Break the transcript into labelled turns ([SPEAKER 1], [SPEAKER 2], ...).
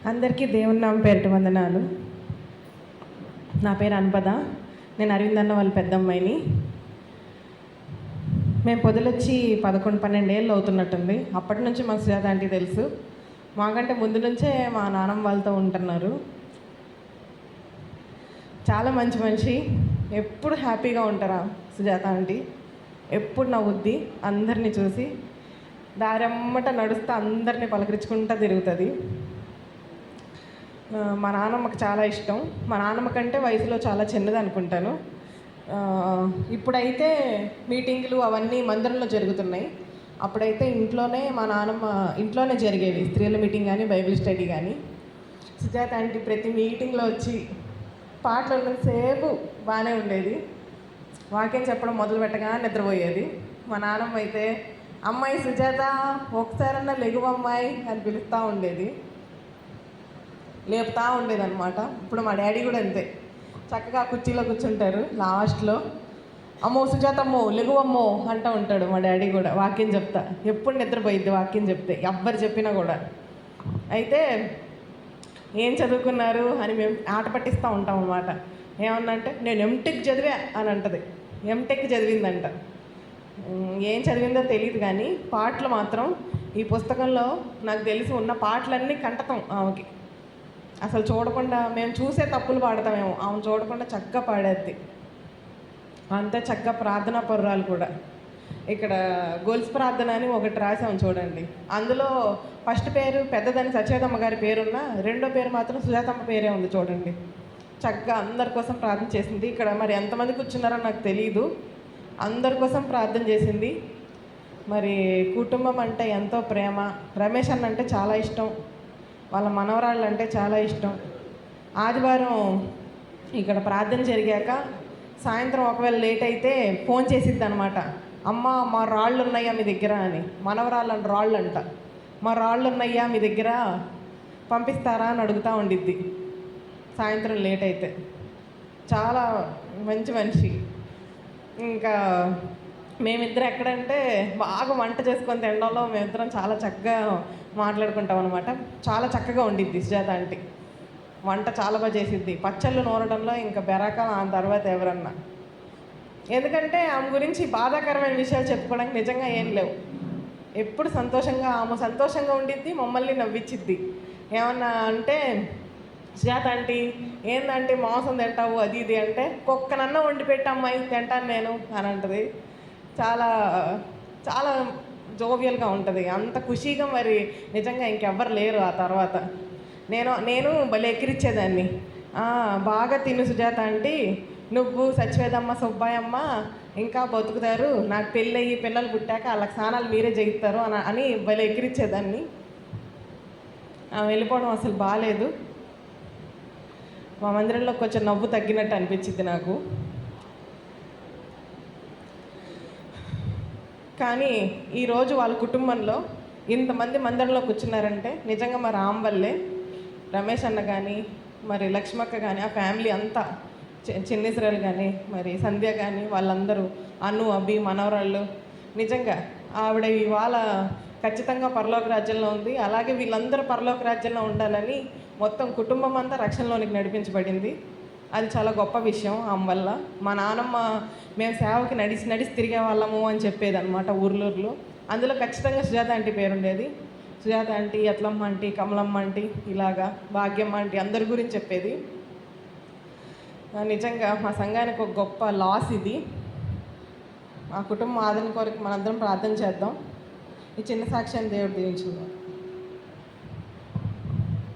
[SPEAKER 1] అందరికీ దేవుని నామ పేరిట వందనాలు. నా పేరు అనుపద. నేను అరవింద్ అన్న వాళ్ళ పెద్దమ్మాయిని. మేము పొదలొచ్చి 11-12 ఏళ్ళు అవుతున్నట్టుంది. అప్పటి నుంచి మాకు సుజాత ఆంటీ తెలుసు. మాకంటే ముందు నుంచే మా నాన్నమ్మ వాళ్ళతో ఉంటున్నారు. చాలా మంచి మనిషి. ఎప్పుడు హ్యాపీగా ఉంటారా సుజాత ఆంటీ. ఎప్పుడు నవ్వుద్ది. అందరినీ చూసి దారెమ్మట నడుస్తూ అందరినీ పలకరించుకుంటూ తిరుగుతుంది. మా నాన్నమ్మకి చాలా ఇష్టం. మా నాన్నమ్మ కంటే వయసులో చాలా చిన్నది అనుకుంటాను. ఇప్పుడైతే మీటింగులు అవన్నీ మందిరంలో జరుగుతున్నాయి. అప్పుడైతే ఇంట్లోనే మా నాన్నమ్మ ఇంట్లోనే జరిగేవి, స్త్రీల మీటింగ్ కానీ బైబిల్ స్టడీ కానీ. సుజాత ఆంటీ ప్రతి మీటింగ్లో వచ్చి పాటలు ఉన్నంతసేపు బాగానే ఉండేది. వాక్యం చెప్పడం మొదలు పెట్టగానే నిద్రపోయేది. మా నాన్నమ్మ అయితే అమ్మాయి సుజాత ఒకసారన్నా లెగువమ్మాయి అని పిలుస్తూ ఉండేది, లేపుతా ఉండేదన్నమాట. ఇప్పుడు మా డాడీ కూడా అంతే, చక్కగా కుర్చీలో కూర్చుంటారు లాస్ట్లో. అమ్మో సుజాతమ్మో లెగువమ్మో అంటూ ఉంటాడు మా డాడీ కూడా. వాక్యం చెప్తా ఎప్పుడు నిద్రపోయిద్ది వాక్యం చెప్తే, ఎవ్వరు చెప్పినా కూడా. అయితే ఏం చదువుకున్నారు అని మేము ఆట పట్టిస్తూ ఉంటాం అన్నమాట. ఏమన్నా అంటే నేను ఎంటెక్ చదివా అని అంటది. ఎంటెక్ చదివిందంట. ఏం చదివిందో తెలియదు కానీ పాటలు మాత్రం ఈ పుస్తకంలో నాకు తెలిసి ఉన్న పాటలన్నీ కంటతం ఆమెకి. అసలు చూడకుండా మేము చూసే తప్పులు పాడతామేమో, ఆమె చూడకుండా చక్కగా పాడేద్ది. అంతే చక్కగా ప్రార్థనా పరురాలు కూడా. ఇక్కడ గొలుసు ప్రార్థన అని ఒకటి రాసాము చూడండి. అందులో ఫస్ట్ పేరు పెద్దదని సచేదమ్మ గారి పేరున్న, రెండో పేరు మాత్రం సుజాతమ్మ పేరే ఉంది చూడండి. చక్కగా అందరి కోసం ప్రార్థన చేసింది. ఇక్కడ మరి ఎంతమంది కూర్చున్నారో నాకు తెలియదు. అందరి కోసం ప్రార్థన చేసింది. మరి కుటుంబం అంటే ఎంతో ప్రేమ. రమేష్ అన్న అంటే చాలా ఇష్టం. వాళ్ళ మనవరాళ్ళు అంటే చాలా ఇష్టం. ఆదివారం ఇక్కడ ప్రార్థన జరిగాక సాయంత్రం ఒకవేళ లేట్ అయితే ఫోన్ చేసిద్ది అనమాట. అమ్మ మా రాళ్ళు ఉన్నాయా మీ దగ్గర అని. మనవరాళ్ళని రాళ్ళు అంట. మా రాళ్ళు ఉన్నాయా మీ దగ్గర పంపిస్తారా అని అడుగుతూ ఉండిద్ది సాయంత్రం లేట్ అయితే. చాలా మంచి మనిషి. ఇంకా మేమిద్దరం ఎక్కడంటే బాగా వంట చేసుకొని తినడంలో మేమిద్దరం చాలా చక్కగా మాట్లాడుకుంటాం అనమాట. చాలా చక్కగా ఉండిద్ది సుజాత ఆంటీ. వంట చాలా బాగా చేసిద్ది. పచ్చళ్ళు నూరడంలో ఇంకా బెరాకాలం ఆ తర్వాత ఎవరన్నా. ఎందుకంటే ఆమె గురించి బాధాకరమైన విషయాలు చెప్పుకోవడానికి నిజంగా ఏం లేవు. ఎప్పుడు సంతోషంగా ఆమె సంతోషంగా ఉండిద్ది, మమ్మల్ని నవ్విచ్చిద్ది. ఏమన్నా అంటే సుజాత ఆంటీ ఏందంటే మాంసం తింటావు అది ఇది అంటే, కుక్కనన్నా వండి పెట్టమ్మాయి తింటాను నేను అని అంటది. చాలా చాలా జోవియల్గా ఉంటుంది. అంత ఖుషీగా మరి నిజంగా ఇంకెవ్వరు లేరు ఆ తర్వాత. నేను భలే ఎక్కిరిచ్చేదాన్ని. బాగా తిను సుజాత ఆంటీ, నువ్వు సచివేదమ్మ సుబ్బాయమ్మ ఇంకా బతుకుతారు, నాకు పెళ్ళయ్యి పిల్లలు పుట్టాక వాళ్ళకి స్నానాలు మీరే చేయిస్తారు అని భలే ఎక్కిరిచ్చేదాన్ని. వెళ్ళిపోవడం అసలు బాగాలేదు. మా మందిరంలో కొంచెం నవ్వు తగ్గినట్టు అనిపించింది నాకు. కానీ ఈరోజు వాళ్ళ కుటుంబంలో ఇంతమంది మందిరంలో కూర్చున్నారంటే నిజంగా మరి ఆమె వల్లే. రమేష్ అన్న కానీ, మరి లక్ష్మక్క కానీ, ఆ ఫ్యామిలీ అంతా, చిన్నిసరాలు కానీ, మరి సంధ్య కానీ, వాళ్ళందరూ అను అభి మనవరాళ్ళు. నిజంగా ఆవిడ ఇవాళ ఖచ్చితంగా పరలోక రాజ్యంలో ఉంది. అలాగే వీళ్ళందరూ పరలోక రాజ్యంలో ఉండాలని మొత్తం కుటుంబం అంతా రక్షణలోనికి నడిపించబడింది. అది చాలా గొప్ప విషయం ఆమె వల్ల. మా నాన్నమ్మ మేము సేవకి నడిచి తిరిగే వాళ్ళము అని చెప్పేదన్నమాట ఊర్లూరులో. అందులో ఖచ్చితంగా సుజాత ఆంటీ పేరు ఉండేది. Sujatha aunty, Yetlamma aunty, Kamalamma aunty, ఇలాగా భాగ్యమ్మ ఆంటీ అందరి గురించి చెప్పేది. నిజంగా మా సంఘానికి ఒక గొప్ప లాస్ ఇది. మా కుటుంబం ఆదరణ కొరకు మనందరం ప్రార్థన చేద్దాం. ఈ చిన్న సాక్ష్యాన్ని దేవుడు దీవించుకుందాం.